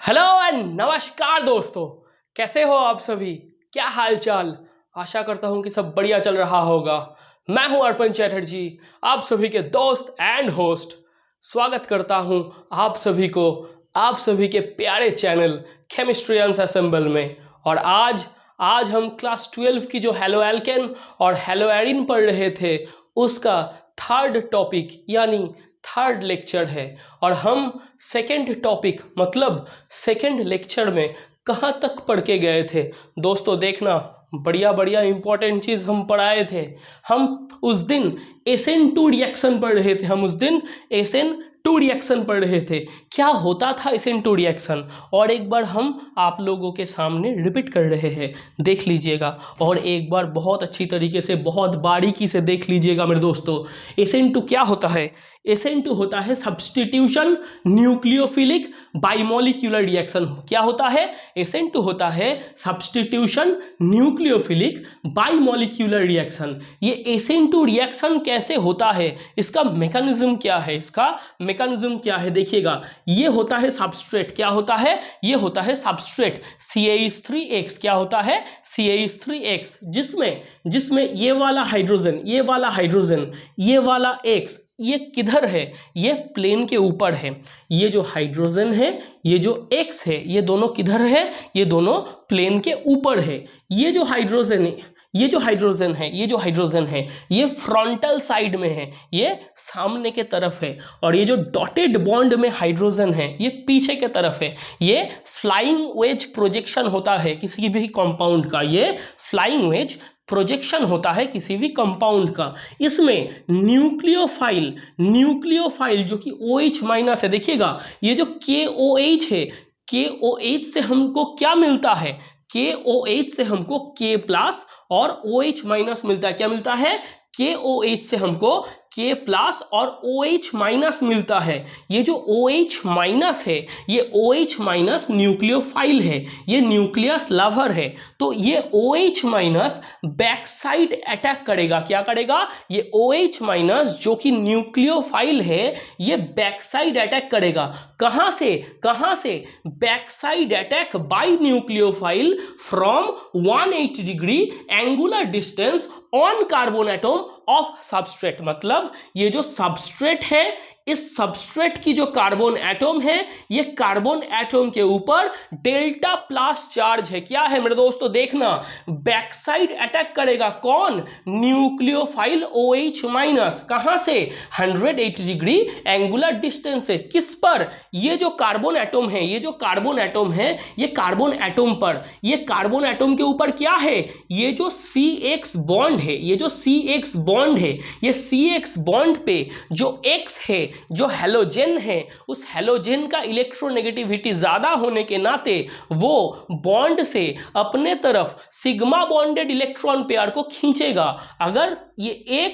Hello and नमस्कार दोस्तों, कैसे हो आप सभी। क्या हाल चाल। आशा करता हूँ कि सब बढ़िया चल रहा होगा। मैं हूँ अर्पण चैटर्जी, आप सभी के दोस्त एंड होस्ट। स्वागत करता हूँ आप सभी को आप सभी के प्यारे चैनल केमिस्ट्री असेंबल में। और आज हम क्लास 12 की जो हेलो एल्केन और हेलो एरिन पढ़ रहे थे उसका थर्ड टॉपिक यानी थर्ड लेक्चर है। और हम सेकेंड टॉपिक मतलब सेकेंड लेक्चर में कहाँ तक पढ़ के गए थे दोस्तों, देखना बढ़िया बढ़िया इंपॉर्टेंट चीज़ हम पढ़ाए थे। हम उस दिन SN2 रिएक्शन पढ़ रहे थे। SN2 रिएक्शन पढ़ रहे थे। क्या होता था SN2 रिएक्शन, और एक बार हम आप लोगों के सामने रिपीट कर रहे हैं, देख लीजिएगा। और एक बार बहुत अच्छी तरीके से बहुत बारीकी से देख लीजिएगा मेरे दोस्तों। SN2 क्या होता है। SN2 होता है सब्स्टिट्यूशन न्यूक्लियोफिलिक बाइमोलिक्यूलर रिएक्शन। क्या होता है। SN2 होता है सब्स्टिट्यूशन न्यूक्लियोफिलिक बाइमोलिक्यूलर रिएक्शन। ये SN2 रिएक्शन कैसे होता है, इसका मैकेनिज्म क्या है, देखिएगा। ये होता है सबस्ट्रेट। क्या होता है। ये होता है सबस्ट्रेट CH3X। क्या होता है। CH3X, जिसमें ये वाला हाइड्रोजन, ये वाला X, ये किधर है। ये प्लेन के ऊपर है। ये जो हाइड्रोजन है, ये जो X है, ये दोनों किधर है। ये दोनों प्लेन के ऊपर है। ये जो हाइड्रोजन है, ये फ्रंटल साइड में है, ये सामने के तरफ है। और ये जो डॉटेड बॉन्ड में हाइड्रोजन है, ये पीछे के तरफ है। ये फ्लाइंग वेज प्रोजेक्शन होता है किसी भी कंपाउंड का। ये फ्लाइंग वेज प्रोजेक्शन होता है किसी भी कंपाउंड का। इसमें न्यूक्लियोफाइल जो कि OH माइनस है, देखिएगा। ये जो KOH है, KOH से हमको क्या मिलता है। KOH से हमको K प्लस और OH माइनस मिलता है। क्या मिलता है। KOH से हमको K प्लस और OH माइनस मिलता है। ये जो OH माइनस है, ये OH माइनस न्यूक्लियोफाइल है, ये न्यूक्लियस लवर है। तो ये OH minus back side attack करेगा। क्या करेगा। ये OH माइनस जो कि न्यूक्लियोफाइल है, ये बैक साइड अटैक करेगा। कहाँ से। Back side attack by nucleophile from 180 degree angular distance on carbon atom of substrate. मतलब ये जो सबस्ट्रेट है, इस सबस्ट्रेट की जो कार्बन एटम है, ये कार्बन एटम के ऊपर डेल्टा प्लस चार्ज है। क्या है मेरे दोस्तों, देखना। बैक साइड अटैक करेगा कौन। Nucleophile OH minus. कहां से। 180 डिग्री एंगुलर डिस्टेंस से। किस पर। ये जो कार्बन एटम है, ये कार्बन एटम पर, ये कार्बन एटम के ऊपर क्या है। ये जो CX बॉन्ड है, ये CX बॉन्ड पे जो X है, जो हेलोजन है, उस हेलोजन का इलेक्ट्रोनेगेटिविटी ज्यादा होने के नाते वो बॉन्ड से अपने तरफ सिग्मा बॉन्डेड इलेक्ट्रॉन पेयर को खींचेगा। अगर ये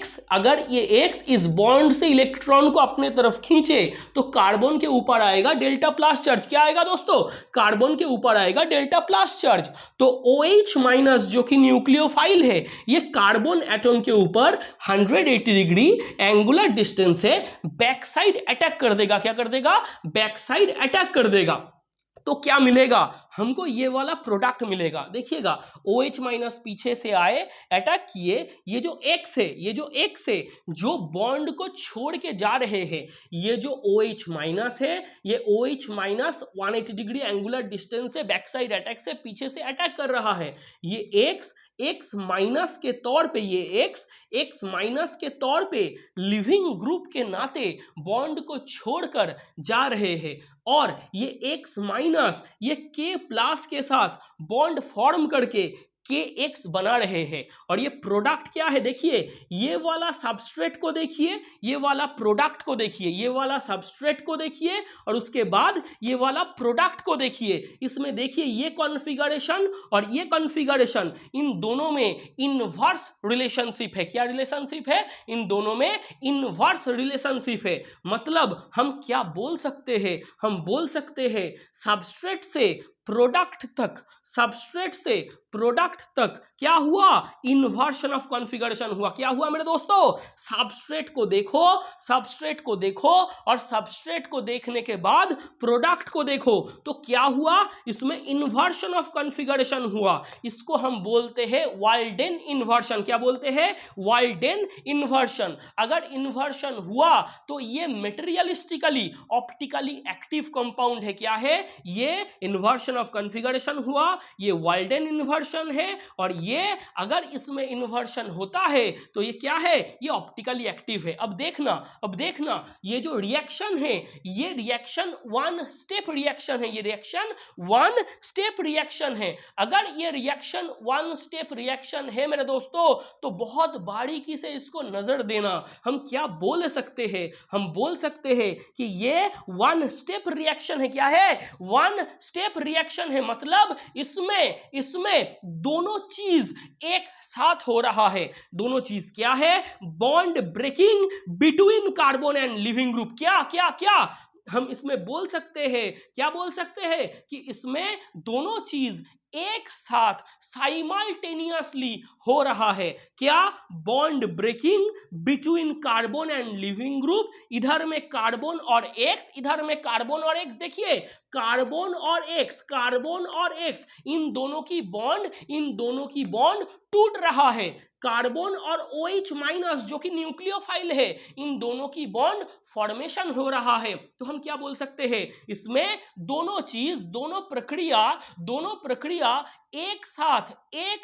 X इस बॉन्ड से इलेक्ट्रॉन को अपने तरफ खींचे तो कार्बन के ऊपर आएगा डेल्टा प्लस चार्ज। क्या आएगा दोस्तों। कार्बन के ऊपर आएगा डेल्टा प्लस चार्ज। तो OH माइनस जो कि न्यूक्लियोफाइल है, ये कार्बन एटम के ऊपर 180 डिग्री एंगुलर डिस्टेंस से बैक साइड अटैक कर देगा। क्या कर देगा। बैक साइड अटैक कर देगा। तो क्या मिलेगा हमको, ये वाला प्रोडक्ट मिलेगा। देखिएगा, OH माइनस पीछे से आए, अटैक किए। ये जो X है, जो बॉन्ड को छोड़ के जा रहे हैं, ये जो OH माइनस है, ये OH minus 180 degree angular distance से बैक साइड अटैक से पीछे से अटैक कर रहा है। ये X माइनस के तौर पे, ये X माइनस के तौर पे लिविंग ग्रुप के नाते बॉन्ड को छोड़कर जा रहे हैं। और ये X माइनस ये K प्लस के साथ बॉन्ड फॉर्म करके KX बना रहे हैं। और ये प्रोडक्ट क्या है, देखिए। ये वाला सबस्ट्रेट को देखिए, ये वाला प्रोडक्ट को देखिए, ये वाला सबस्ट्रेट को देखिए, और उसके बाद ये वाला प्रोडक्ट को देखिए। इसमें देखिए ये कॉन्फ़िगरेशन और ये कॉन्फ़िगरेशन, इन दोनों में इनवर्स रिलेशनशिप है। क्या रिलेशनशिप है। इन दोनों में इनवर्स रिलेशनशिप है। मतलब हम क्या बोल सकते हैं, हम बोल सकते हैं सबस्ट्रेट से प्रोडक्ट तक, सबस्ट्रेट से प्रोडक्ट तक क्या हुआ, इन्वर्शन ऑफ कॉन्फ़िगरेशन हुआ। क्या हुआ मेरे दोस्तों, सबस्ट्रेट को देखो, सबस्ट्रेट को देखो और सबस्ट्रेट को देखने के बाद प्रोडक्ट को देखो तो क्या हुआ, इसमें इन्वर्शन ऑफ कॉन्फ़िगरेशन हुआ। इसको हम बोलते हैं वाल्डेन इन्वर्शन। क्या बोलते हैं, वाल्डेन इन्वर्शन। अगर इन्वर्शन हुआ तो ये मेटेरियलिस्टिकली ऑप्टिकली एक्टिव कंपाउंड है। क्या है, ये इन्वर्शन ऑफ कॉन्फ़िगरेशन हुआ, ये वाल्डेन इन्वर्शन है। और ये अगर इसमें इन्वर्शन होता है तो ये क्या है, ये ऑप्टिकली एक्टिव है। अब देखना ये जो रिएक्शन है, ये रिएक्शन वन स्टेप रिएक्शन है, ये रिएक्शन वन स्टेप रिएक्शन है। अगर ये रिएक्शन वन स्टेप रिएक्शन है मेरे दोस्तों तो बहुत बारीकी से इसको नजर देना। हम क्या बोल सकते हैं, हम बोल सकते हैं कि ये वन स्टेप रिएक्शन है। क्या है, वन स्टेप रिएक्शन है। मतलब इसमें दोनों चीज एक साथ हो रहा है। दोनों चीज क्या है, bond breaking between carbon and leaving group. क्या क्या क्या हम इसमें बोल सकते हैं, क्या बोल सकते हैं कि इसमें दोनों चीज एक साथ साइमल्टेनियसली हो रहा है। क्या, bond breaking between carbon and leaving group. इधर में कार्बन और एक्स, इधर में कार्बन और एक्स। देखिए कार्बन और एक्स इन दोनों की बॉन्ड टूट रहा है। कार्बन और OH माइनस जो कि न्यूक्लियोफाइल है, इन दोनों की बॉन्ड फॉर्मेशन हो रहा है। तो हम क्या बोल सकते हैं, इसमें दोनों चीज, दोनों प्रक्रिया एक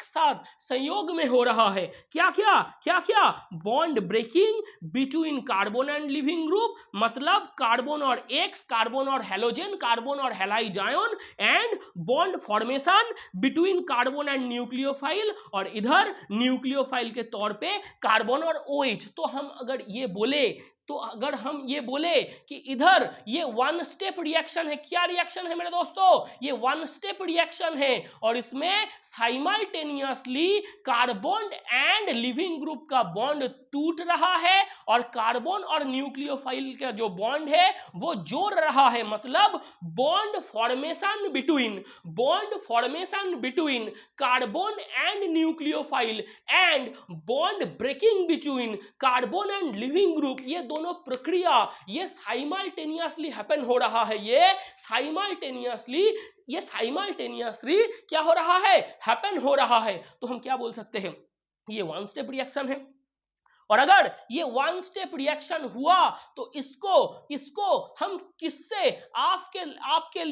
साथ संयोग में हो रहा है। क्या क्या क्या क्या, bond breaking between carbon and leaving group, मतलब कार्बन और एक्स, कार्बन और हेलोजन, कार्बन और halide ion, and bond formation between carbon and nucleophile, और इधर न्यूक्लियोफाइल के तौर पे कार्बन और OH। तो हम अगर हम ये बोले कि इधर ये वन स्टेप रिएक्शन है। क्या रिएक्शन है मेरे दोस्तों, ये वन स्टेप रिएक्शन है और इसमें simultaneously carbon and leaving group का बॉन्ड टूट रहा है और कार्बन और न्यूक्लियोफाइल का जो बॉन्ड है वो जोड़ रहा है। मतलब bond formation between carbon and nucleophile and bond breaking between carbon and leaving group, ये दोनों प्रक्रिया ये साइमल्टेनियसली हैपन हो रहा है। ये साइमल्टेनियसली क्या हो रहा है, हैपन हो रहा है। तो हम क्या बोल सकते हैं, ये वन स्टेप रिएक्शन है। और अगर ये वन स्टेप रिएक्शन हुआ तो इसको हम किससे आपके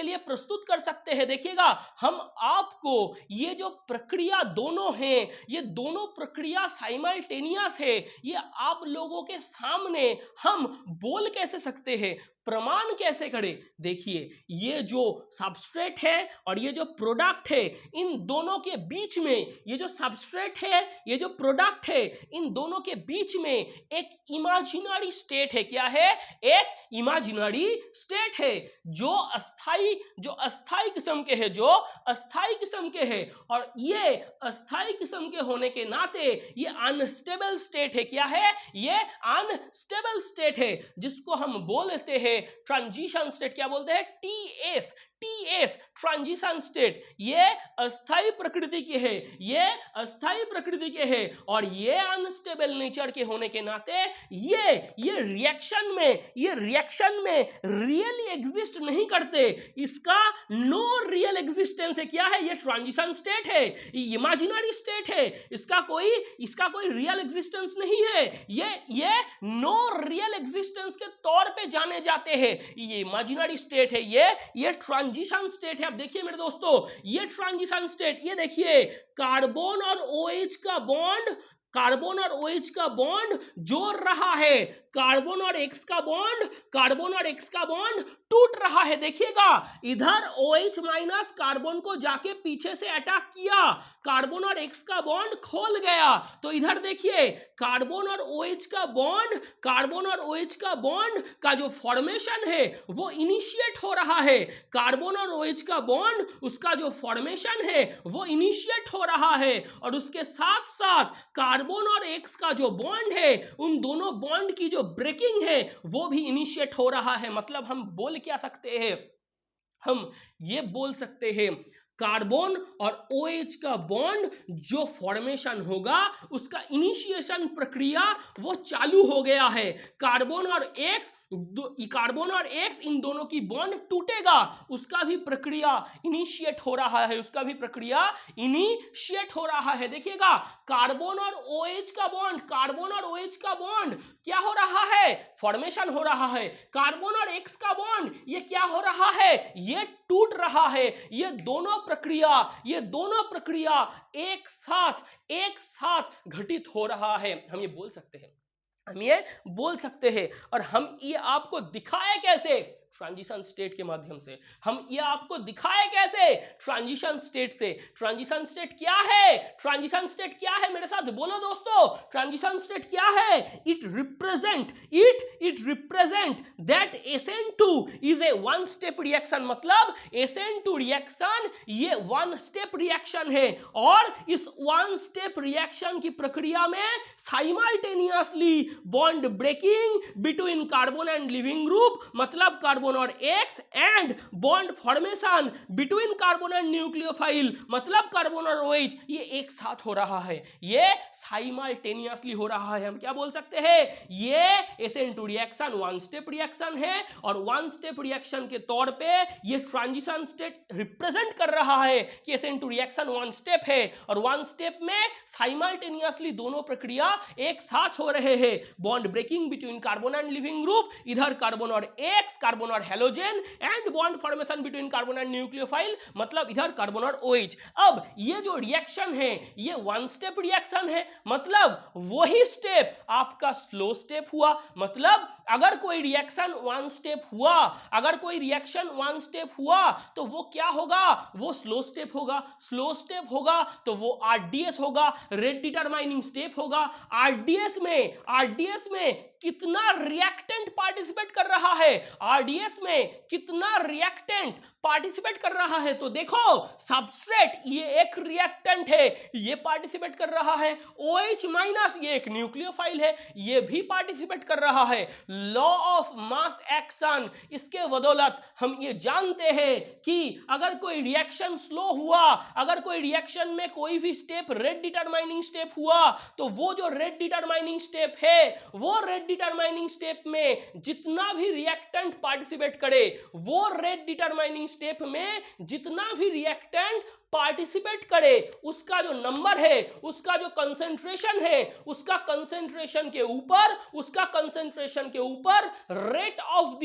लिए प्रस्तुत कर सकते हैं। देखिएगा, हम आपको ये जो प्रक्रिया दोनों हैं, ये दोनों प्रक्रिया साइमल्टेनियस है, ये आप लोगों के सामने हम बोल कैसे सकते हैं, प्रमाण कैसे करें। देखिए, ये जो सबस्ट्रेट है और ये जो प्रोडक्ट है, इन दोनों के बीच में, ये जो सबस्ट्रेट है, ये जो प्रोडक्ट है, इन दोनों के बीच में एक इमेजिनरी स्टेट है। क्या है, एक इमेजिनरी स्टेट है जो अस्थाई किस्म के है और ये अस्थाई किस्म के होने के नाते ये अनस्टेबल स्टेट है। क्या है, ये अनस्टेबल स्टेट है जिसको हम बोलते हैं ट्रांजिशन स्टेट। क्या बोलते हैं, TS ट्रांजिशन स्टेट। ये अस्थाई प्रकृति के है और ये अनस्टेबल नेचर के होने के नाते ये रिएक्शन में रियली एग्जिस्ट नहीं करते। इसका नो रियल एग्जिस्टेंस है। क्या है, ये ट्रांजिशन स्टेट है, इमेजिनरी स्टेट है, इसका कोई रियल एग्जिस्टेंस नहीं है। ये नो रियल एग्जिस्टेंस के तौर पे जाने जाते हैं। ये इमेजिनरी स्टेट है, ये ट्रांजिशन स्टेट है। अब देखिए मेरे दोस्तों, ये ट्रांजिशन स्टेट, ये देखिए कार्बन और OH का बॉन्ड जोड़ रहा है, कार्बन और एक्स का बॉन्ड टूट रहा है। देखिएगा, इधर OH माइनस कार्बन को जाके पीछे से अटैक किया, कार्बन और एक्स का बॉन्ड खोल गया। तो इधर देखिए, कार्बन और OH का बॉन्ड का जो फॉर्मेशन है वो इनिशिएट हो रहा है। कार्बन और OH का बॉन्ड, उसका जो फॉर्मेशन है वो इनिशिएट हो रहा है और उसके साथ साथ कार्बन और एक्स का जो बॉन्ड है, उन दोनों बॉन्ड की जो ब्रेकिंग है वो भी इनिशिएट हो रहा है। मतलब हम बोल क्या सकते हैं, हम ये बोल सकते हैं कार्बन और OH का बॉन्ड जो फॉर्मेशन होगा उसका इनिशिएशन प्रक्रिया वो चालू हो गया है। कार्बन और X इन दोनों की बॉन्ड टूटेगा, उसका भी प्रक्रिया इनिशिएट हो रहा है, उसका भी प्रक्रिया इनिशिएट हो रहा है। देखिएगा कार्बन और OH का बॉन्ड, कार्बन और OH का बॉन्ड क्या हो रहा है, फॉर्मेशन हो रहा है। कार्बन और X का बॉन्ड ये क्या हो रहा है, ये टूट रहा है। ये दोनों प्रक्रिया एक साथ घटित हो रहा है। हम ये बोल सकते हैं और हम ये आपको दिखाए कैसे, ट्रांजिशन स्टेट के माध्यम से। हम ये आपको दिखाए कैसे, ट्रांजिशन स्टेट से। ट्रांजिशन स्टेट क्या है, ट्रांजिशन स्टेट क्या है, मेरे साथ बोलो दोस्तों, ट्रांजिशन स्टेट क्या है। It represent that SN2 is a one step reaction. मतलब SN2 रिएक्शन ये वन स्टेप रिएक्शन है और इस वन स्टेप रिएक्शन की प्रक्रिया में simultaneously bond breaking between carbon and leaving group, मतलब कार्बन और X, and bond formation between carbon and nucleophile, मतलब कार्बन और OH, ये एक साथ हो रहा है, ये साइमल्टेनियसली हो रहा है। हम क्या बोल सकते हैं, ये SN2 reaction one step reaction है और वन स्टेप रिएक्शन के तौर पे ये ट्रांजिशन स्टेट रिप्रेजेंट कर रहा है कि SN2 रिएक्शन वन स्टेप है और वन स्टेप में साइमल्टेनियसली दोनों प्रक्रिया एक साथ हो रहे हैं। Bond breaking between carbon and leaving group, इधर कार्बन और X, कार्बन और halogen, and bond formation between carbon and nucleophile, मतलब इधर कार्बन और OH। अब ये जो रिएक्शन है ये वन स्टेप रिएक्शन है, मतलब वही स्टेप आपका स्लो स्टेप हुआ। मतलब अगर कोई रिएक्शन वन स्टेप हुआ, तो वो क्या होगा, वो स्लो स्टेप होगा तो वो RDS होगा, रेट डिटरमाइनिंग स्टेप होगा। RDS में कितना रिएक्टेंट पार्टिसिपेट कर रहा है, RDS में कितना रिएक्टेंट पार्टिसिपेट कर रहा है, तो देखो सबस्ट्रेट ये एक रिएक्टेंट है, ये पार्टिसिपेट कर रहा है। OH माइनस ये एक न्यूक्लियोफाइल है, ये भी पार्टिसिपेट कर रहा है। लॉ ऑफ मास एक्शन, इसके बदौलत हम ये जानते हैं कि अगर कोई रिएक्शन स्लो हुआ, अगर कोई रिएक्शन में कोई भी स्टेप रेट डिटरमाइनिंग स्टेप हुआ, तो वो जो रेट डिटरमाइनिंग स्टेप है, वो रेट डिटरमाइनिंग स्टेप में जितना भी रिएक्टेंट पार्टिसिपेट करे, वो रेट डिटरमाइनिंग स्टेप में जितना भी रिएक्टेंट पार्टिसिपेट करे, उसका जो नंबर है, उसका जो कंसेंट्रेशन है, उसका कंसेंट्रेशन के ऊपर rate of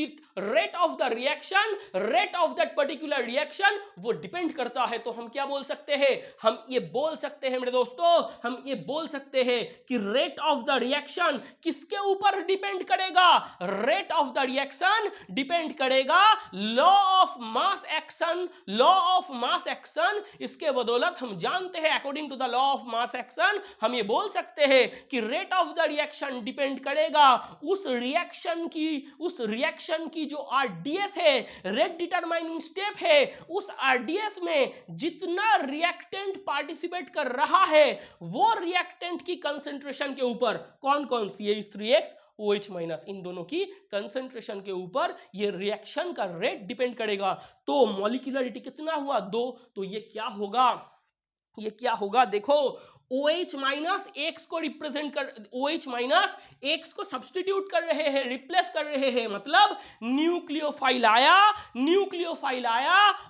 the reaction, rate of that particular reaction वो डिपेंड करता है। तो हम क्या बोल सकते हैं, हम ये बोल सकते हैं मेरे दोस्तों, हम ये बोल सकते हैं कि रेट ऑफ द रिएक्शन किसके ऊपर डिपेंड करेगा, rate of the reaction depend करेगा लॉ ऑफ मास एक्शन। इसके बदौलत हम जानते हैं, according to the law of mass action, हम ये बोल सकते हैं कि rate of the reaction depend करेगा उस रिएक्शन की जो RDS है, रेट डिटरमाइनिंग स्टेप है, उस RDS में जितना रिएक्टेंट पार्टिसिपेट कर रहा है, वो रिएक्टेंट की कंसेंट्रेशन के ऊपर, कौन सी CH3X OH माइनस, इन दोनों की कंसेंट्रेशन के ऊपर ये रिएक्शन का रेट डिपेंड करेगा। तो मॉलिक्यूलरिटी कितना हुआ, 2, तो ये क्या होगा देखो, OH माइनस X को रिप्रेजेंट कर, OH माइनस X को सब्स्टिट्यूट कर रहे हैं, रिप्लेस कर रहे हैं, मतलब न्यूक्लियोफाइल आया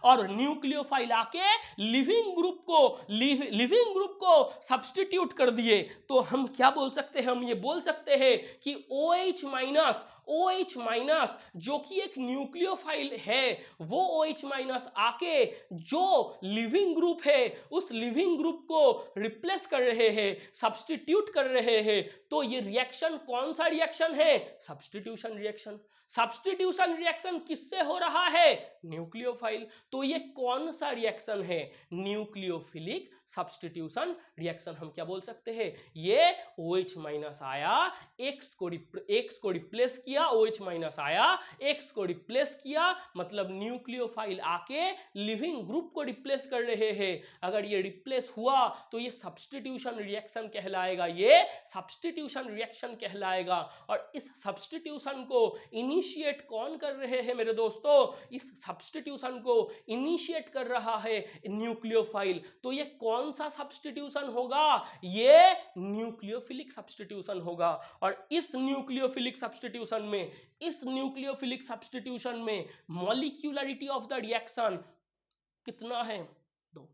और न्यूक्लियोफाइल आके लिविंग ग्रुप को सब्स्टिट्यूट कर दिए। तो हम क्या बोल सकते हैं, हम ये बोल सकते हैं कि OH माइनस जो कि एक न्यूक्लियोफाइल है, वो OH माइनस आके जो लिविंग ग्रुप है, उस लिविंग ग्रुप को रिप्लेस कर रहे हैं, सब्स्टिट्यूट कर रहे हैं। तो ये रिएक्शन कौन सा रिएक्शन है, सब्स्टिट्यूशन रिएक्शन किससे हो रहा है, न्यूक्लियोफाइल। तो ये कौन सा रिएक्शन है, न्यूक्लियोफिलिक सब्स्टिट्यूशन रिएक्शन। हम क्या बोल सकते हैं, ये OH माइनस आया, X को रिप्लेस किया, OH माइनस आया, X को रिप्लेस किया, मतलब न्यूक्लियोफाइल आके लिविंग ग्रुप को रिप्लेस कर रहे हैं। अगर ये रिप्लेस हुआ तो ये सब्स्टिट्यूशन रिएक्शन कहलाएगा, ये सब्स्टिट्यूशन रिएक्शन कहलाएगा। और इस सब्स्टिट्यूशन को इनिशिएट कौन कर रहे हैं मेरे दोस्तों, इस सब्स्टिट्यूशन को इनिशिएट कर रहा है न्यूक्लियोफाइल। तो ये कौन सा सब्स्टिट्यूशन होगा, ये न्यूक्लियोफिलिक सब्स्टिट्यूशन होगा। और इस न्यूक्लियोफिलिक सब्स्टिट्यूशन में मॉलिक्यूलरिटी ऑफ द रिएक्शन कितना है, 2।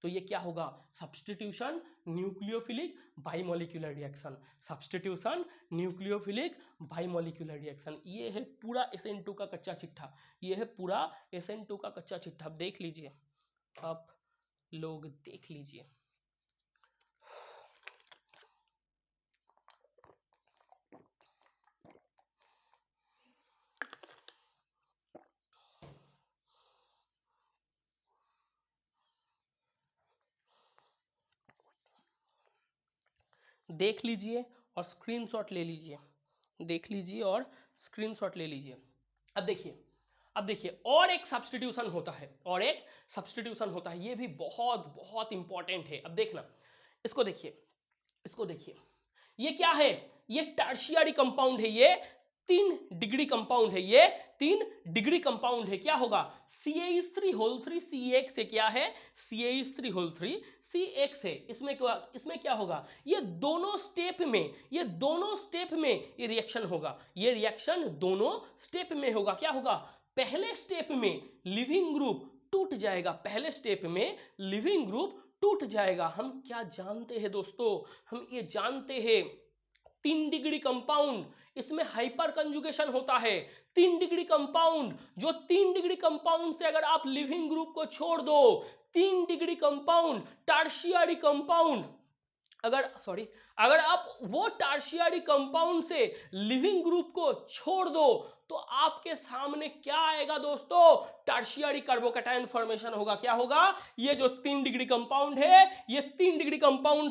तो ये क्या होगा, substitution nucleophilic bimolecular reaction, substitution nucleophilic bimolecular reaction. ये है पूरा SN2 का कच्चा चिट्ठा, ये है पूरा SN2 का कच्चा चिट्ठा। आप देख लीजिए, आप लोग देख लीजिए। देख लीजिए और स्क्रीनशॉट ले लीजिए, देख लीजिए और स्क्रीनशॉट ले लीजिए। अब देखिए और एक सब्स्टिट्यूशन होता है, और एक सब्स्टिट्यूशन होता है, ये भी बहुत बहुत इंपॉर्टेंट है। अब देखना, इसको देखिए, ये क्या है, ये टर्शियरी कंपाउंड है, ये 3 डिग्री कंपाउंड है, ये 3 डिग्री कंपाउंड है। क्या होगा, CH3 C1 से क्या है, CH3 C1 है। इसमें क्या होगा, ये दोनों स्टेप में ये रिएक्शन होगा, ये रिएक्शन दोनों स्टेप में होगा। क्या होगा, पहले स्टेप में लिविंग ग्रुप टूट जाएगा, पहले स्टेप में लिविंग ग्रुप टूट जाएगा। हम क्या जानते हैं दोस्तों, हम ये जानते हैं 3 डिग्री कंपाउंड, इसमें हाइपर कंजुगेशन होता है। 3 डिग्री कंपाउंड, जो 3 डिग्री कंपाउंड से अगर आप लिविंग ग्रुप को छोड़ दो, 3 डिग्री कंपाउंड टर्शियरी कंपाउंड, अगर आप वो टर्शियरी कंपाउंड से लिविंग ग्रुप को छोड़ दो तो आपके सामने क्या आएगा दोस्तों, टर्शियरी कार्बोकैटायन फॉर्मेशन होगा। क्या होगा, ये जो 3 डिग्री कंपाउंड है, ये 3 डिग्री कंपाउंड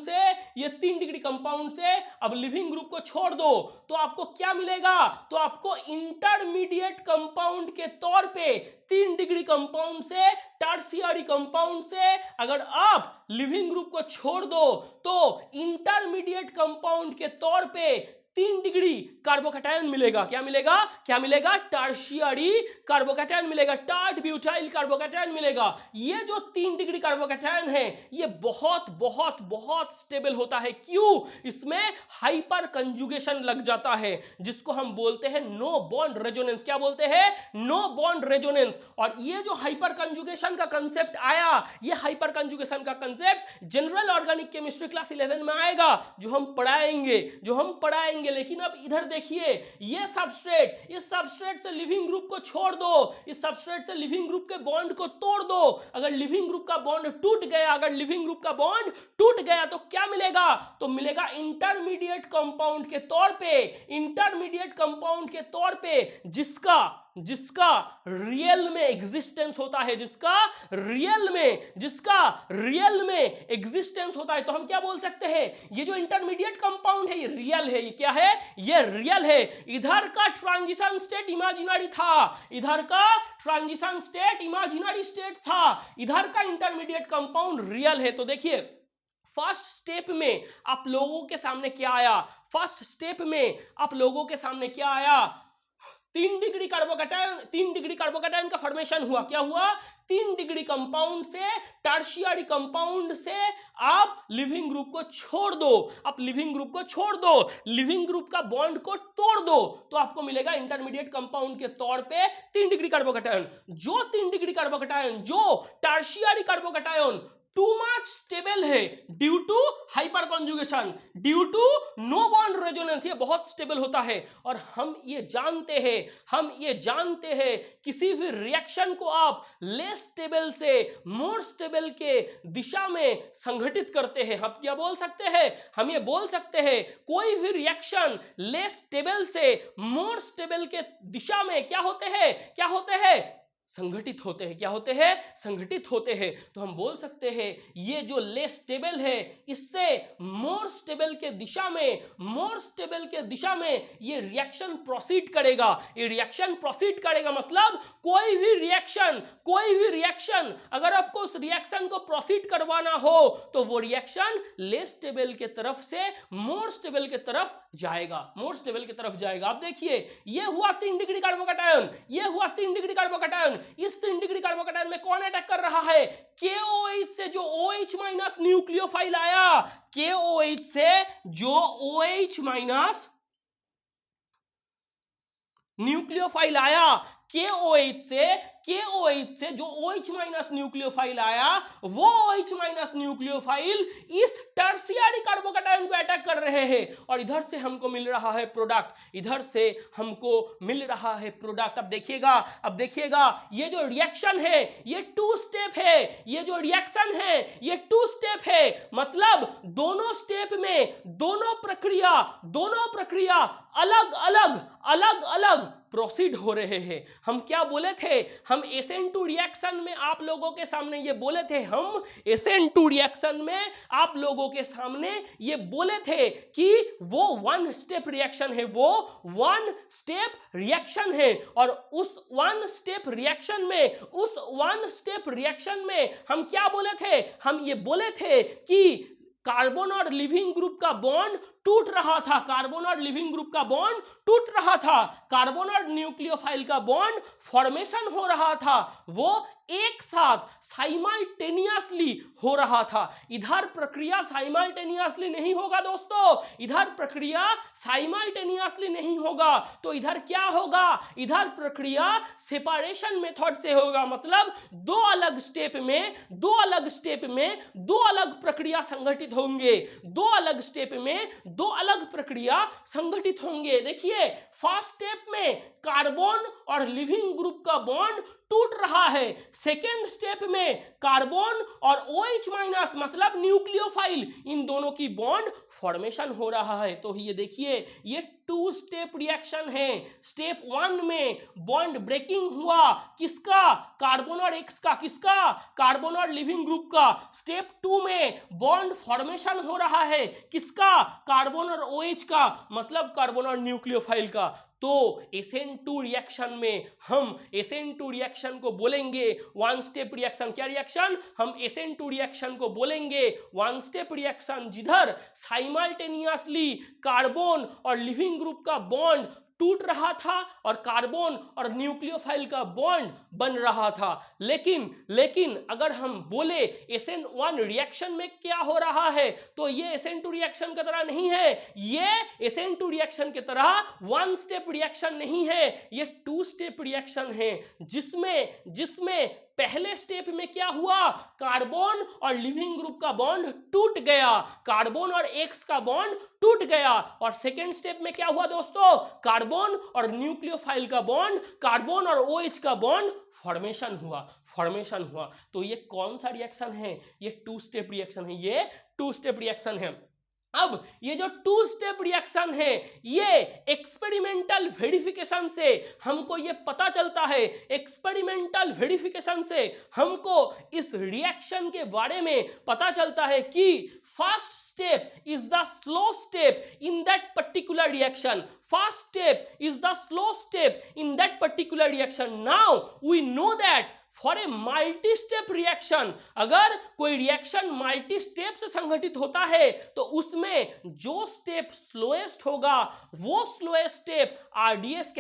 से अब लिविंग ग्रुप को छोड़ दो तो आपको क्या मिलेगा, तो आपको इंटरमीडिएट कंपाउंड के तौर पे 3 डिग्री कंपाउंड से, टर्शियरी कंपाउंड से अगर आप लिविंग ग्रुप को छोड़ दो तो इंटरमीडिएट कंपाउंड के तौर पे 3 डिग्री कार्बोकैटायन मिलेगा। क्या मिलेगा, टर्शियरी कार्बोकैटायन मिलेगा, टार्ट ब्यूटाइल कार्बोकैटायन मिलेगा। ये जो 3 डिग्री कार्बोकैटायन है, ये बहुत बहुत बहुत स्टेबल होता है। क्यों, इसमें हाइपर कंजुगेशन लग जाता है, जिसको हम बोलते हैं नो बॉन्ड रेजोनेंस। क्या बोलते हैं, नो बॉन्ड रेजोनेंस। और ये जो हाइपर कंजुगेशन का कंसेप्ट आया, ये हाइपर कंजुगेशन का concept general organic chemistry class 11 में आएगा, जो हम पढ़ाएंगे। लेकिन अब इधर देखिए, ये सबस्ट्रेट, इस सबस्ट्रेट से लिविंग ग्रुप को छोड़ दो, इस सबस्ट्रेट से लिविंग ग्रुप के बॉन्ड को तोड़ दो। अगर लिविंग ग्रुप का बॉन्ड टूट गया, तो क्या मिलेगा, तो मिलेगा इंटरमीडिएट कंपाउंड के तौर पे, जिसका रियल में एग्जिस्टेंस होता है, जिसका रियल में एग्जिस्टेंस होता है। तो हम क्या बोल सकते हैं, ये जो इंटरमीडिएट कंपाउंड है, ये रियल है। ये क्या है, ये रियल है। इधर का ट्रांजिशन स्टेट इमेजिनरी था, इधर का इंटरमीडिएट कंपाउंड रियल है। तो देखिए, फर्स्ट स्टेप में आप लोगों के सामने क्या आया, 3 डिग्री कार्बोकैटायन का फॉर्मेशन हुआ। क्या हुआ, 3 डिग्री कंपाउंड से, टर्शियरी कंपाउंड से आप लिविंग ग्रुप को छोड़ दो, लिविंग ग्रुप का बॉन्ड को तोड़ दो, तो आपको मिलेगा इंटरमीडिएट कंपाउंड के तौर पे 3 डिग्री कार्बोकैटायन। जो 3 डिग्री कार्बोकैटायन, जो tertiary carbocation too much stable है due to hyperconjugation, due to no bond resonance, ये बहुत स्टेबल होता है। और हम ये जानते हैं किसी भी रिएक्शन को आप लेस स्टेबल से मोर स्टेबल के दिशा में संगठित करते हैं। हम क्या बोल सकते हैं, हम ये बोल सकते हैं कोई भी रिएक्शन लेस स्टेबल से मोर स्टेबल के दिशा में क्या होते हैं संगठित होते हैं। क्या होते हैं? संगठित होते हैं। तो हम बोल सकते हैं ये जो लेस स्टेबल है इससे मोर स्टेबल के दिशा में ये रिएक्शन प्रोसीड करेगा। ये रिएक्शन प्रोसीड करेगा मतलब कोई भी रिएक्शन अगर आपको उस रिएक्शन को प्रोसीड करवाना हो तो वो रिएक्शन लेस स्टेबल के तरफ से मोर स्टेबल के तरफ जाएगा। अब देखिए ये हुआ 3 डिग्री कार्बोकैटायन, इस 3 डिग्री कार्बोकैटायन में कौन अटैक कर रहा है? KOH से जो OH माइनस न्यूक्लियोफाइल आया, KOH से जो OH माइनस न्यूक्लियोफाइल आया, KOH से जो OH माइनस न्यूक्लियोफाइल आया, वो OH माइनस न्यूक्लियोफाइल इस टर्शियरी कार्बोकैटायन को अटैक कर रहे हैं और इधर से हमको मिल रहा है प्रोडक्ट। अब देखिएगा ये जो रिएक्शन है ये 2 स्टेप है, मतलब दोनों स्टेप में दोनों प्रक्रिया अलग अलग प्रोसीड हो रहे हैं। हम क्या बोले थे? हम SN2 रिएक्शन में आप लोगों के सामने ये बोले थे कि वो 1 स्टेप रिएक्शन है और उस 1 स्टेप रिएक्शन में हम क्या बोले थे? हम ये बोले थे कि कार्बन और लिविंग ग्रुप का बॉन्ड टूट रहा था, कार्बन और न्यूक्लियोफाइल का बॉन्ड फॉर्मेशन हो रहा था, वो एक साथ साइमल्टेनियसली हो रहा था। इधर प्रक्रिया साइमल्टेनियसली नहीं होगा दोस्तों, तो इधर क्या होगा? इधर प्रक्रिया सेपरेशन मेथड से होगा, मतलब दो अलग स्टेप में दो अलग प्रक्रिया संगठित होंगे, देखिए फर्स्ट स्टेप में कार्बन और लिविंग ग्रुप का बॉन्ड टूट रहा है, सेकेंड स्टेप में कार्बन और OH माइनस मतलब न्यूक्लियोफाइल इन दोनों की बॉन्ड फॉर्मेशन हो रहा है। तो ये देखिए ये 2 स्टेप रिएक्शन है। स्टेप 1 में बॉन्ड ब्रेकिंग हुआ, किसका? कार्बन और X का, किसका? कार्बन और लिविंग ग्रुप का। स्टेप 2 में बॉन्ड फॉर्मेशन हो रहा है, किसका? कार्बन और OH का, मतलब कार्बन और न्यूक्लियोफाइल का। तो SN2 रिएक्शन में हम SN2 रिएक्शन को बोलेंगे 1 स्टेप रिएक्शन। क्या रिएक्शन? हम SN2 रिएक्शन को बोलेंगे 1 स्टेप रिएक्शन, जिधर साइमल्टेनियसली कार्बन और लिविंग ग्रुप का बॉन्ड टूट रहा था और कार्बन और न्यूक्लियोफाइल का बॉन्ड बन रहा था। लेकिन अगर हम बोले SN1 रिएक्शन में क्या हो रहा है, तो ये SN2 रिएक्शन की तरह नहीं है, ये SN2 रिएक्शन की तरह 1 स्टेप रिएक्शन नहीं है, ये 2 स्टेप रिएक्शन है, जिसमें पहले स्टेप में क्या हुआ? कार्बन और लिविंग ग्रुप का बॉन्ड टूट गया, कार्बन और X का बॉन्ड टूट गया, और सेकेंड स्टेप में क्या हुआ दोस्तों? कार्बन और न्यूक्लियोफाइल का बॉन्ड, कार्बन और OH का बॉन्ड फॉर्मेशन हुआ। तो ये कौन सा रिएक्शन है? ये 2 स्टेप रिएक्शन है। अब ये जो 2 स्टेप रिएक्शन है, ये एक्सपेरिमेंटल वेरिफिकेशन से हमको ये पता चलता है, हमको इस रिएक्शन के बारे में पता चलता है कि first step is the slow step in that particular reaction. Now we know that for a multi step reaction, अगर कोई रिएक्शन मल्टी स्टेप से संगठित होता है तो उसमें जो स्टेप स्लोएस्ट होगा वो स्लोएस्ट स्टेप आरडीएस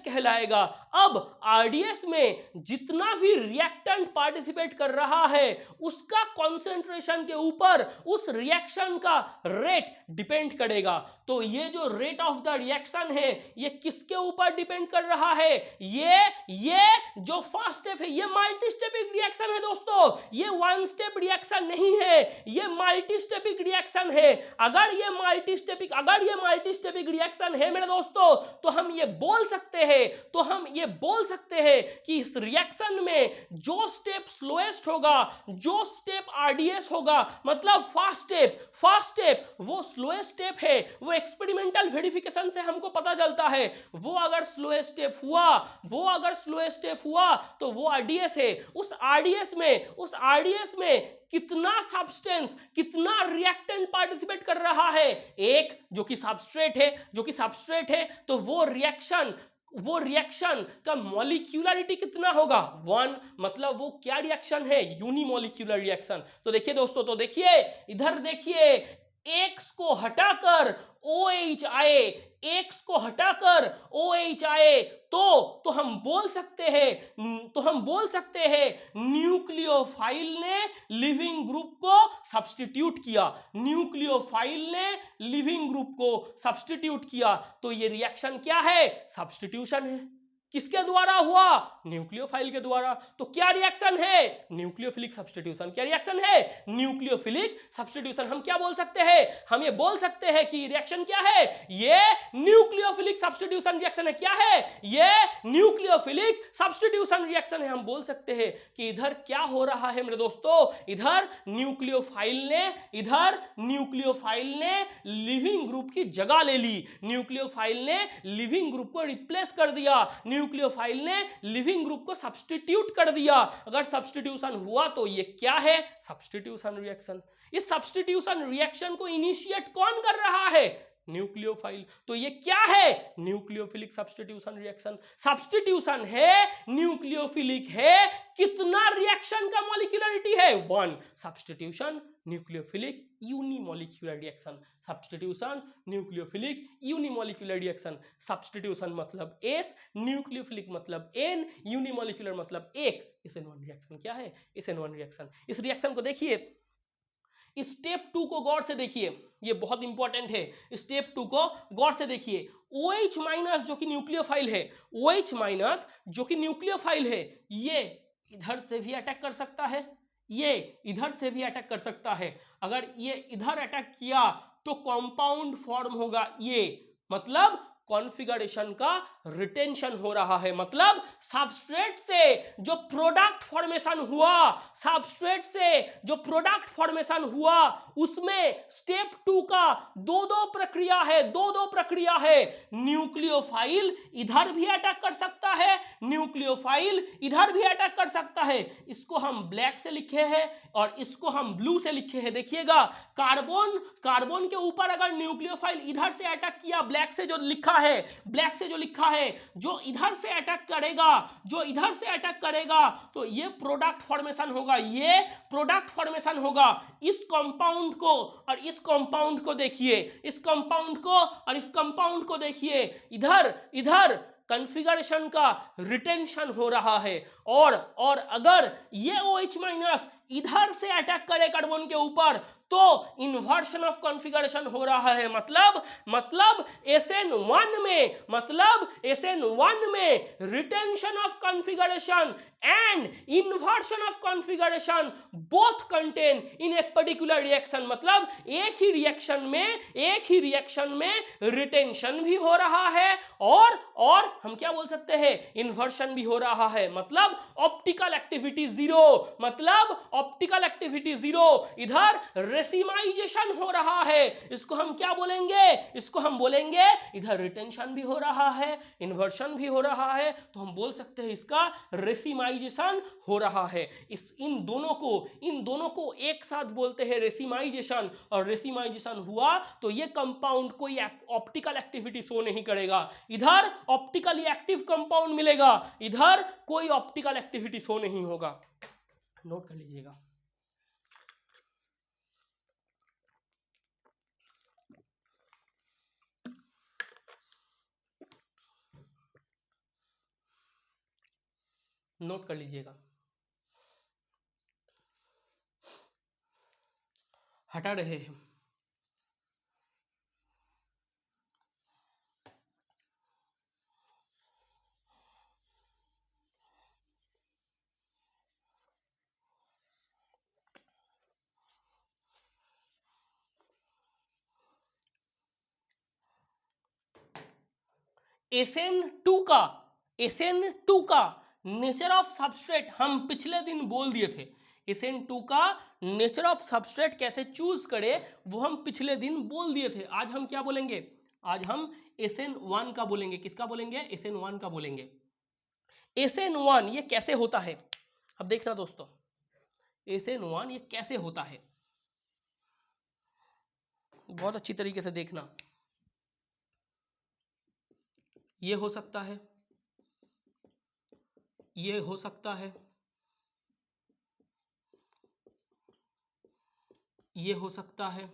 कहलाएगा। अब आरडीएस में जितना भी रिएक्टेंट पार्टिसिपेट कर रहा है उसका कॉन्सेंट्रेशन के ऊपर उस रिएक्शन का रेट डिपेंड करेगा। तो ये जो रेट ऑफ द रिएक्शन है ये किसके ऊपर डिपेंड कर रहा है? ये ये जो फर्स्ट स्टेप है ये मल्टी स्टेपिक रिएक्शन है दोस्तों, ये वन स्टेप रिएक्शन नहीं है, ये मल्टी स्टेपिक रिएक्शन है। अगर ये मल्टी स्टेपिक रिएक्शन है मेरे दोस्तों, तो हम ये बोल सकते हैं कि इस रिएक्शन में जो स्टेप स्लोएस्ट होगा, जो स्टेप आरडीएस होगा, मतलब फर्स्ट स्टेप वो स्लोएस्ट स्टेप है, वो एक्सपेरिमेंटल वेरिफिकेशन से हमको पता चलता है। वो अगर स्लोएस्ट स्टेप हुआ तो वो आरडीएस है। उस आरडीएस में कितना सब्सटेंस, कितना रिएक्टेंट पार्टिसिपेट कर रहा है, एक जो कि सबस्ट्रेट है, तो वो रिएक्शन का मॉलिक्यूलरिटी कितना होगा, 1, मतलब वो क्या रिएक्शन है, यूनिमॉलिक्यूलर रिएक्शन। तो देखिए दोस्तों, इधर देखिए, X को हटाकर OH आए, तो हम बोल सकते हैं न्यूक्लियोफाइल ने लिविंग ग्रुप को सब्स्टिट्यूट किया। तो ये रिएक्शन क्या है, सब्स्टिट्यूशन है। किसके द्वारा हुआ, न्यूक्लियोफाइल के द्वारा। तो क्या रिएक्शन है, न्यूक्लियोफिलिक सब्स्टिट्यूशन। क्या रिएक्शन है, न्यूक्लियोफिलिक सब्स्टिट्यूशन। हम क्या बोल सकते हैं, हम ये बोल सकते हैं कि रिएक्शन क्या है, ये न्यूक्लियोफिलिक सब्स्टिट्यूशन रिएक्शन है। क्या है, ये न्यूक्लियोफिलिक सब्स्टिट्यूशन रिएक्शन है। हम बोल सकते हैं कि इधर क्या हो रहा है मेरे दोस्तों, इधर न्यूक्लियोफाइल ने लिविंग ग्रुप की जगह ले ली, न्यूक्लियोफाइल ने लिविंग ग्रुप को रिप्लेस कर दिया, न्यूक्लियोफाइल ने लिविंग ग्रुप को सब्स्टिट्यूट कर दिया। अगर सब्स्टिट्यूशन हुआ तो ये क्या है, सब्स्टिट्यूशन रिएक्शन। इस सब्स्टिट्यूशन रिएक्शन को इनिशिएट कौन कर रहा है, न्यूक्लियोफाइल। तो ये क्या है, न्यूक्लियोफिलिक सब्स्टिट्यूशन रिएक्शन। सब्स्टिट्यूशन है, न्यूक्लियोफिलिक है, कितना रिएक्शन का मॉलिक्यूलरिटी है, 1। Substitution nucleophilic unimolecular reaction, substitution nucleophilic unimolecular reaction. Substitution मतलब S, न्यूक्लियोफिलिक मतलब N, यूनिमॉलिक्यूलर मतलब 1। SN1 रिएक्शन क्या है, SN1 रिएक्शन। इस रिएक्शन को देखिए, स्टेप 2 को गौर से देखिए, ये बहुत इंपॉर्टेंट है। स्टेप 2 को गौर से देखिए, OH माइनस जो कि न्यूक्लियोफाइल है, ये इधर से भी अटैक कर सकता है, ये इधर से भी अटैक कर सकता है। अगर ये इधर अटैक किया तो कंपाउंड फॉर्म होगा, ये मतलब कॉन्फ़िगरेशन का रिटेंशन हो रहा है, मतलब सबस्ट्रेट से जो प्रोडक्ट फॉर्मेशन हुआ उसमें स्टेप 2 का दो प्रक्रिया है। न्यूक्लियोफाइल इधर भी अटैक कर सकता है, न्यूक्लियोफाइल इधर भी अटैक कर सकता है। इसको हम ब्लैक से लिखे हैं और इसको हम ब्लू से लिखे हैं। देखिएगा, कार्बन के ऊपर अगर न्यूक्लियोफाइल इधर से अटैक किया, ब्लैक से जो लिखा है, जो इधर से अटैक करेगा तो ये प्रोडक्ट फॉर्मेशन होगा, इस कंपाउंड को और इस कंपाउंड को देखिए, इधर कॉन्फ़िगरेशन का रिटेंशन हो रहा है। और अगर ये OH माइनस इधर से अटैक करे कार्बन के ऊपर तो इन्वर्शन ऑफ कॉन्फ़िगरेशन हो रहा है, मतलब SN1 में retention of configuration and inversion of configuration both contain in a particular reaction. मतलब एक ही रिएक्शन में रिटेंशन भी हो रहा है और हम क्या बोल सकते हैं, इन्वर्शन भी हो रहा है, मतलब ऑप्टिकल एक्टिविटी जीरो, इधर रेसिमाइजेशन हो रहा है। इसको हम क्या बोलेंगे, इधर रिटेंशन भी हो रहा है, इन्वर्शन भी हो रहा है, तो हम बोल सकते हैं इसका रेसिमाइजेशन हो रहा है। इन दोनों को एक साथ बोलते हैं रेसिमाइजेशन। और रेसिमाइजेशन हुआ तो ये कंपाउंड कोई ऑप्टिकल एक्टिविटी शो नहीं करेगा, इधर ऑप्टिकली एक्टिव कंपाउंड मिलेगा, इधर कोई ऑप्टिकल एक्टिविटी शो नहीं होगा। नोट कर लीजिएगा। नोट कर लीजिएगा। हटा रहे हैं। SN2 का नेचर ऑफ सबस्ट्रेट हम पिछले दिन बोल दिए थे। SN2 का नेचर ऑफ सबस्ट्रेट कैसे चूज करे वो हम पिछले दिन बोल दिए थे। आज हम क्या बोलेंगे? आज हम SN1 का बोलेंगे। किसका बोलेंगे? SN1 का बोलेंगे। SN1 ये कैसे होता है? अब देखना दोस्तों, SN1 ये कैसे होता है, बहुत अच्छी तरीके से देखना। ये हो सकता है, ये हो सकता है, ये हो सकता है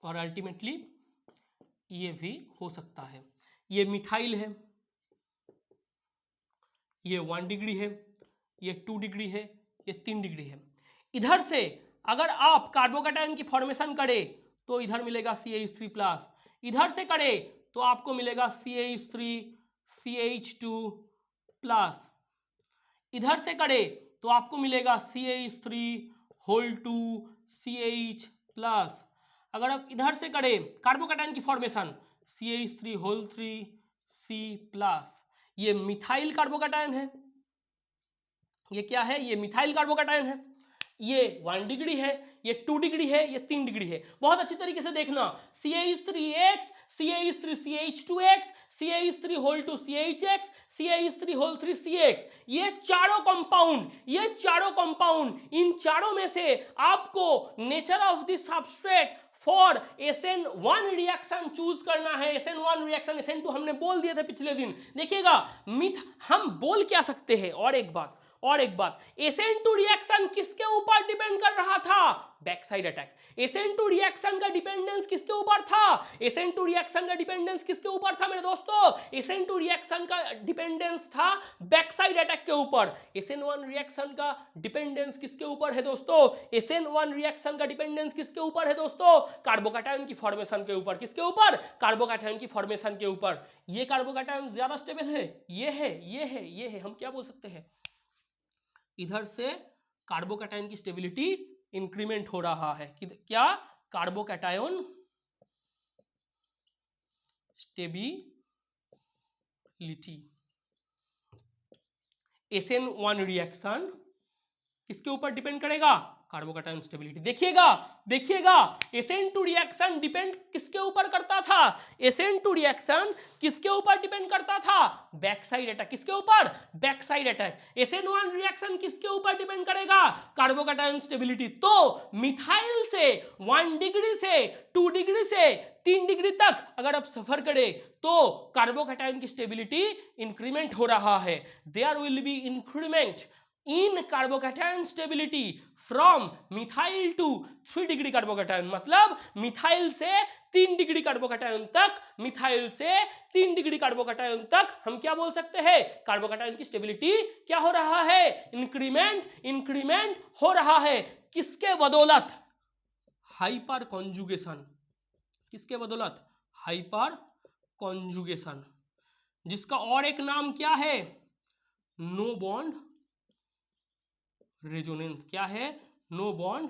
और अल्टीमेटली ये भी हो सकता है। ये मिथाइल है, ये 1 डिग्री है, ये 2 डिग्री है, ये 3 डिग्री है। इधर से अगर आप कार्बोकैटायन की फॉर्मेशन करें तो इधर मिलेगा CH3+, इधर से करें तो आपको मिलेगा CH3 CH2+, इधर से करें तो आपको मिलेगा CH3 CH+। अगर आप इधर से करें कार्बोकैटायन की फॉर्मेशन CH3 C+, ये मिथाइल कार्बोकैटायन है। ये क्या है? ये मिथाइल कार्बोकैटायन है। ये 1 डिग्री है, ये 2 डिग्री है, ये 3 डिग्री है। बहुत अच्छी तरीके से देखना, CH3X CH3CH2X CH3 CHX CH3 CX, ये चारों कंपाउंड, इन चारों में से आपको nature of the substrate for SN1 reaction choose करना है। SN1 रिएक्शन, SN2 हमने बोल दिए थे पिछले दिन। देखिएगा हम बोल क्या सकते हैं? और एक बात, SN2 रिएक्शन किसके ऊपर डिपेंड कर रहा था? Backside attack. SN2 रिएक्शन का डिपेंडेंस किसके ऊपर था? SN2 रिएक्शन का डिपेंडेंस किसके ऊपर था मेरे दोस्तों? SN2 रिएक्शन का डिपेंडेंस था बैकसाइड अटैक के ऊपर। SN1 रिएक्शन का डिपेंडेंस किसके ऊपर है दोस्तों? SN1 रिएक्शन का डिपेंडेंस किसके ऊपर है दोस्तों? कार्बोकैटायन की फॉर्मेशन के ऊपर। किसके ऊपर? कार्बोकैटायन की फॉर्मेशन के ऊपर। ये कार्बोकैटायन ज्यादा स्टेबल है, ये है। हम क्या बोल सकते हैं? इधर से कार्बोकैटायन की स्टेबिलिटी इंक्रीमेंट हो रहा है। क्या? Carbocation stability. SN1 रिएक्शन किसके ऊपर डिपेंड करेगा? Carbocation stability. देखिएगा SN2 रिएक्शन डिपेंड किसके ऊपर करता था? SN2 रिएक्शन किसके ऊपर डिपेंड करता था? Backside attack. किसके ऊपर? Backside attack. SN1 रिएक्शन किसके ऊपर डिपेंड करेगा? Carbocation stability. तो मिथाइल से 1 डिग्री से 2 डिग्री से 3 डिग्री तक अगर आप सफर करें तो कार्बोकैटायन की स्टेबिलिटी इंक्रीमेंट हो रहा है। There will be increment in carbocation stability from methyl to 3 degree carbocation, मतलब मिथाइल से 3 डिग्री कार्बोकैटायन तक, मिथाइल से 3 डिग्री कार्बोकैटायन तक हम क्या बोल सकते हैं? कार्बोकैटायन की स्टेबिलिटी क्या हो रहा है? इंक्रीमेंट हो रहा है। किसके बदौलत? Hyper conjugation. किसके बदौलत? हाइपर कॉन्जुगेशन, जिसका और एक नाम क्या है? No bond resonance. क्या है? No bond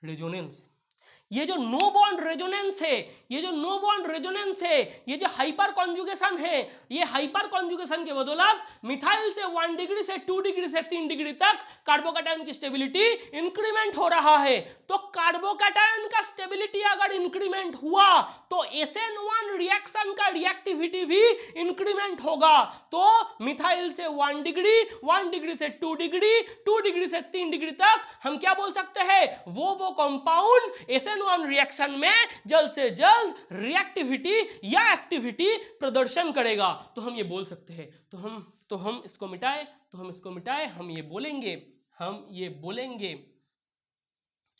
resonance. ये जो नो बॉन्ड रेजोनेंस है, ये जो हाइपर कॉन्जुगेशन है, ये हाइपर कॉन्जुगेशन के बदौलत मिथाइल से 1 डिग्री से 2 डिग्री से 3 डिग्री तक कार्बोकैटायन की स्टेबिलिटी इंक्रीमेंट हो रहा है। तो कार्बोकैटायन का स्टेबिलिटी अगर इंक्रीमेंट हुआ तो SN1 रिएक्शन का रिएक्टिविटी भी इंक्रीमेंट होगा। तो मिथाइल से 1 डिग्री से 2 डिग्री, 2 डिग्री से 3 डिग्री तक हम क्या बोल सकते हैं? वो कंपाउंड SN1 रिएक्शन में जल्द से जल्द रिएक्टिविटी या एक्टिविटी प्रदर्शन करेगा। तो हम ये बोल सकते हैं। तो हम इसको मिटाएं, हम ये बोलेंगे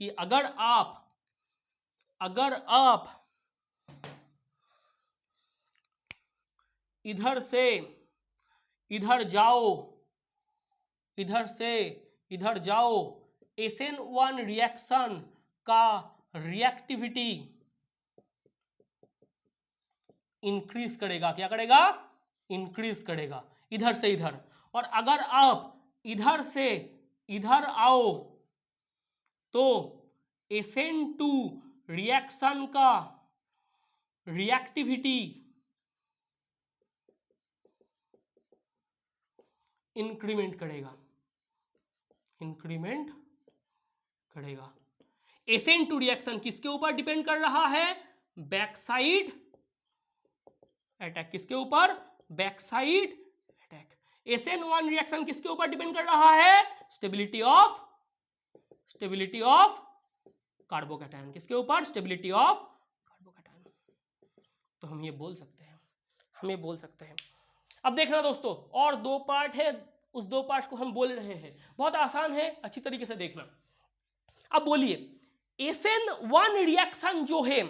कि अगर आप इधर से इधर जाओ, SN1 रिएक्शन का रिएक्टिविटी इंक्रीज करेगा। क्या करेगा? इंक्रीज करेगा, इधर से इधर। और अगर आप इधर से इधर आओ तो SN2 रिएक्शन का रिएक्टिविटी इंक्रीमेंट करेगा, इंक्रीमेंट करेगा। SN2 रिएक्शन किसके ऊपर डिपेंड कर रहा है? Back side attack. किसके ऊपर? Back side attack. SN1 reaction किसके ऊपर डिपेंड कर रहा है? Stability of carbocation. किसके ऊपर? Stability of carbocation. तो हम ये बोल सकते हैं, अब देखना दोस्तों, और दो पार्ट है, उस दो पार्ट को हम बोल रहे हैं, बहुत आसान है, अच्छी तरीके से देखना। अब बोलिए, SN1 रिएक्शन जो है,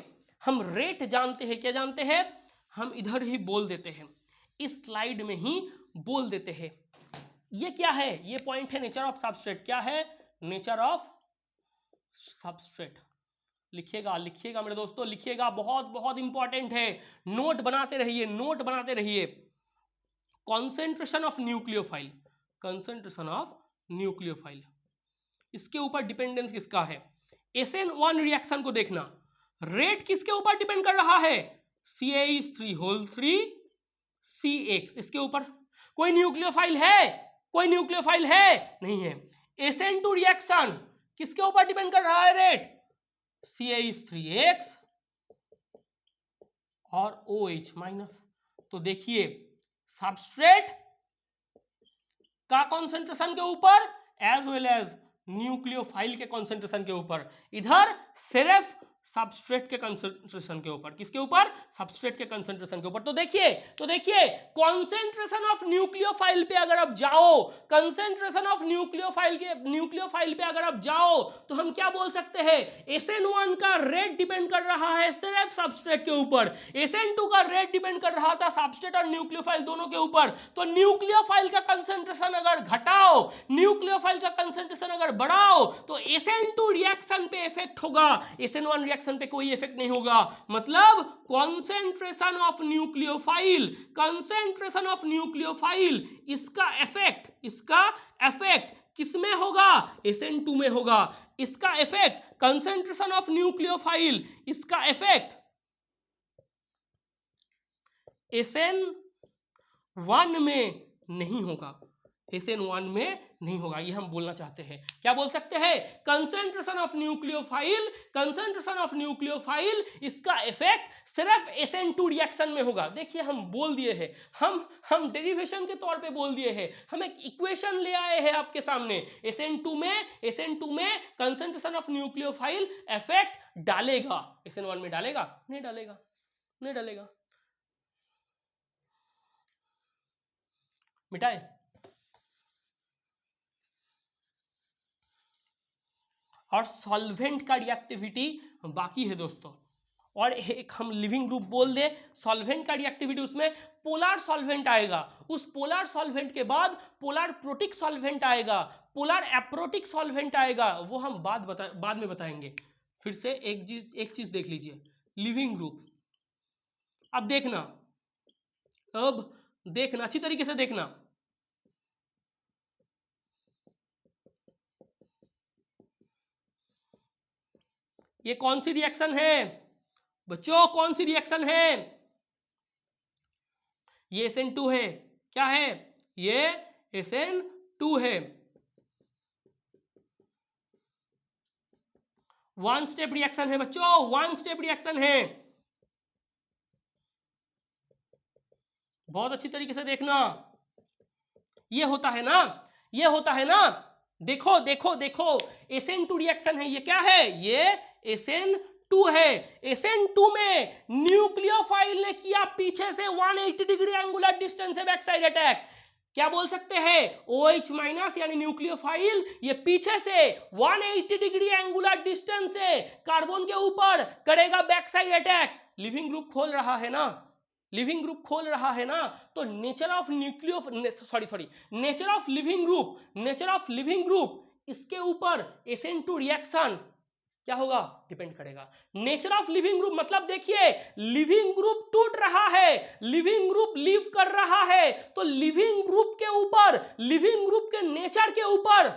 हम रेट जानते हैं, क्या जानते हैं? हम इधर ही बोल देते हैं, इस स्लाइड में ही बोल देते हैं। ये क्या है? ये पॉइंट है नेचर ऑफ सबस्ट्रेट। क्या है? Nature of substrate. लिखिएगा मेरे दोस्तों, लिखिएगा, बहुत बहुत इंपॉर्टेंट है। नोट बनाते रहिए। कॉन्सेंट्रेशन ऑफ न्यूक्लियोफाइल, इसके ऊपर डिपेंडेंस किसका है? SN1 रिएक्शन को देखना, रेट किसके ऊपर डिपेंड कर रहा है? CH3 CX। इसके ऊपर कोई न्यूक्लियोफाइल है? नहीं है। SN2 रिएक्शन किसके ऊपर डिपेंड कर रहा है रेट? CH3X और OH-। तो देखिए, सबस्ट्रेट का कॉन्सेंट्रेशन के ऊपर एज वेल एज न्यूक्लियोफाइल के कॉन्सेंट्रेशन के ऊपर, इधर सिर्फ सबस्ट्रेट के कंसंट्रेशन के ऊपर। किसके ऊपर? सबस्ट्रेट के कंसंट्रेशन के ऊपर। तो देखिए कॉन्सेंट्रेशन ऑफ न्यूक्लियोफाइल पे अगर आप जाओ, कंसंट्रेशन ऑफ न्यूक्लियोफाइल पे अगर आप जाओ, तो हम क्या बोल सकते हैं? SN1 का रेट डिपेंड कर रहा है सिर्फ सबस्ट्रेट के ऊपर, SN2 का रेट डिपेंड कर रहा था सबस्ट्रेट और न्यूक्लियोफाइल दोनों के ऊपर। तो न्यूक्लियोफाइल का कंसंट्रेशन अगर घटाओ, न्यूक्लियोफाइल का कंसंट्रेशन अगर बढ़ाओ, तो SN2 रिएक्शन पे इफेक्ट होगा, SN1 रिएक्शन पे कोई इफेक्ट नहीं होगा। मतलब कंसंट्रेशन ऑफ न्यूक्लियोफाइल, इसका इफेक्ट किसमें होगा? SN2 में होगा। इसका इफेक्ट कंसंट्रेशन ऑफ न्यूक्लियोफाइल, इसका इफेक्ट SN1 में नहीं होगा, SN1 में नहीं होगा। ये हम बोलना चाहते हैं। क्या बोल सकते हैं? कंसंट्रेशन ऑफ न्यूक्लियोफाइल, इसका इफेक्ट सिर्फ SN2 रिएक्शन में होगा। देखिए, हम बोल दिए हैं, हम डेरिवेशन के तौर पे बोल दिए हैं, हम एक इक्वेशन ले आए हैं आपके सामने। SN2 में कंसंट्रेशन ऑफ न्यूक्लियोफाइल इफेक्ट डालेगा, SN1 में डालेगा? नहीं डालेगा। मिटाए। और सॉल्वेंट का रिएक्टिविटी बाकी है दोस्तों, और एक हम लिविंग ग्रुप बोल दे, सॉल्वेंट का रिएक्टिविटी, उसमें पोलर सॉल्वेंट आएगा, उस पोलर सॉल्वेंट के बाद पोलर प्रोटिक सॉल्वेंट आएगा, पोलर एप्रोटिक सॉल्वेंट आएगा, वो हम बाद में बताएंगे। फिर से एक चीज देख लीजिए, लिविंग ग्रुप। अब देखना अच्छी तरीके से देखना, ये कौन सी रिएक्शन है बच्चों? कौन सी रिएक्शन है? ये SN2 है। क्या है? ये SN2 है। वन स्टेप रिएक्शन है बच्चों, वन स्टेप रिएक्शन है। बहुत अच्छी तरीके से देखना, ये होता है ना, देखो SN2 रिएक्शन है। ये क्या है? ये SN2 है। SN2 में न्यूक्लियोफाइल ने किया पीछे से 180 डिग्री एंगुलर डिस्टेंस से बैक साइड अटैक। क्या बोल सकते हैं? OH- यानी न्यूक्लियोफाइल ये पीछे से 180 डिग्री एंगुलर डिस्टेंस से कार्बन के ऊपर करेगा back side attack. Leaving group खोल रहा है ना, तो नेचर ऑफ लिविंग ग्रुप इसके ऊपर SN2 रिएक्शन क्या होगा? डिपेंड करेगा। नेचर ऑफ लिविंग ग्रुप मतलब देखिए, लिविंग ग्रुप टूट रहा है, लिविंग ग्रुप लीव कर रहा है, तो लिविंग ग्रुप के ऊपर, लिविंग ग्रुप के नेचर के ऊपर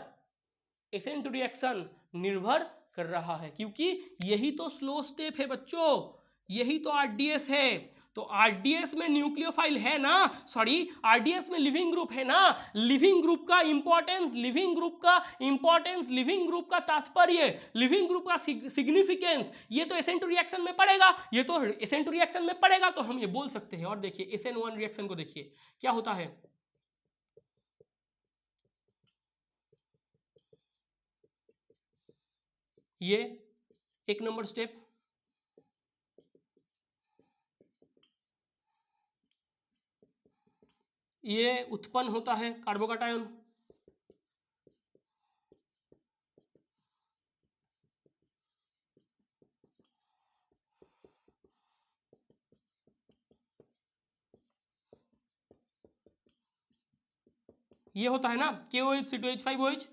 SN2 रिएक्शन निर्भर कर रहा है, क्योंकि यही तो स्लो स्टेप है बच्चों, यही तो RDS है। तो आरडीएस में न्यूक्लियोफाइल है ना, सॉरी आरडीएस में लिविंग ग्रुप है ना, लिविंग ग्रुप का इंपॉर्टेंस, लिविंग ग्रुप का इंपॉर्टेंस, लिविंग ग्रुप का तात्पर्य, लिविंग ग्रुप का सिग्निफिकेंस, ये तो SN2 रिएक्शन में पड़ेगा, ये तो SN2 रिएक्शन में पड़ेगा, तो हम ये बोल सकते हैं। और देखिए SN1 रिएक्शन को देखिए क्या होता है, ये 1 नंबर स्टेप, ये उत्पन्न होता है कार्बोकैटायन, ये होता है ना KOH C2H5OH,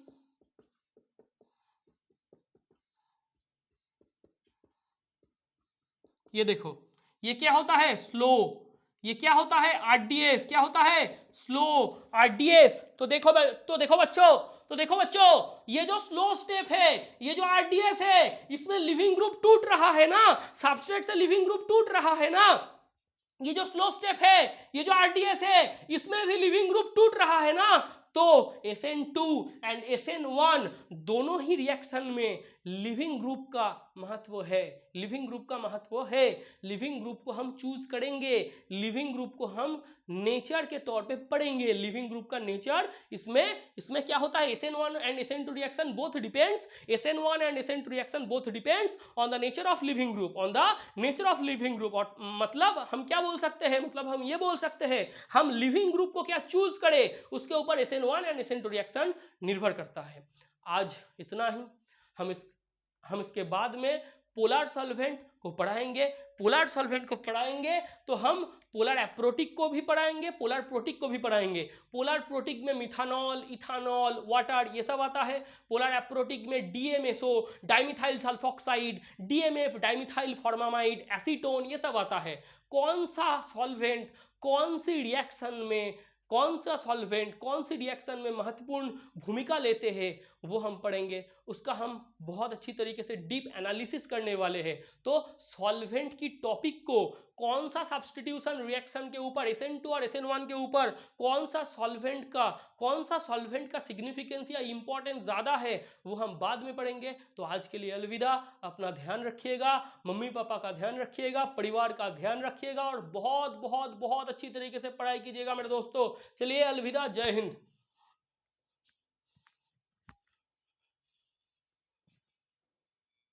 ये देखो ये क्या होता है स्लो, ये क्या होता है आरडीएस, क्या होता है स्लो आरडीएस। तो देखो बच्चों ये जो स्लो स्टेप है, ये जो आरडीएस है, इसमें लिविंग ग्रुप टूट रहा है ना, सबस्ट्रेट से लिविंग ग्रुप टूट रहा है ना, ये जो स्लो स्टेप है, ये जो आरडीएस है, इसमें भी लिविंग ग्रुप टूट रहा है ना, तो SN2 एंड SN1 दोनों ही रिएक्शन में लिविंग ग्रुप का महत्व है, लिविंग ग्रुप का महत्व है। लिविंग ग्रुप को हम चूज करेंगे, लिविंग ग्रुप को हम नेचर के तौर पे पढ़ेंगे, लिविंग ग्रुप का नेचर। इसमें क्या होता है, SN1 and SN2 reaction both depends, SN1 and SN2 reaction both depends on the nature of leaving group, on the nature of leaving group. और मतलब हम क्या बोल सकते हैं, मतलब हम ये बोल सकते हैं हम लिविंग ग्रुप को क्या चूज करें, उसके ऊपर SN1 एंड SN2 रिएक्शन निर्भर करता है। आज इतना ही, हम इसके बाद में पोलर सॉल्वेंट को पढ़ाएंगे। पोलर सॉल्वेंट को पढ़ाएंगे तो हम पोलर एप्रोटिक को भी पढ़ाएंगे, पोलर प्रोटिक को भी पढ़ाएंगे। पोलर प्रोटिक में मिथानॉल, इथानॉल, वाटर ये सब आता है। पोलर एप्रोटिक में DMSO dimethyl sulphoxide, DMF dimethyl formamide, acetone ये सब आता है। कौन सा सॉल्वेंट कौन सी रिएक्शन में, कौन सा सॉल्वेंट कौन सी रिएक्शन में महत्वपूर्ण भूमिका लेते हैं वो हम पढ़ेंगे, उसका हम बहुत अच्छी तरीके से डीप एनालिसिस करने वाले हैं। तो सॉल्वेंट की टॉपिक को, कौन सा सब्स्टिट्यूशन रिएक्शन के ऊपर SN2 और SN1 के ऊपर कौन सा सॉल्वेंट का सिग्निफिकेंस या इंपॉर्टेंस ज़्यादा है, वो हम बाद में पढ़ेंगे। तो आज के लिए अलविदा, अपना ध्यान रखिएगा, मम्मी पापा का ध्यान रखिएगा, परिवार का ध्यान रखिएगा और बहुत बहुत बहुत अच्छी तरीके से पढ़ाई कीजिएगा मेरे दोस्तों। चलिए अलविदा, जय हिंद।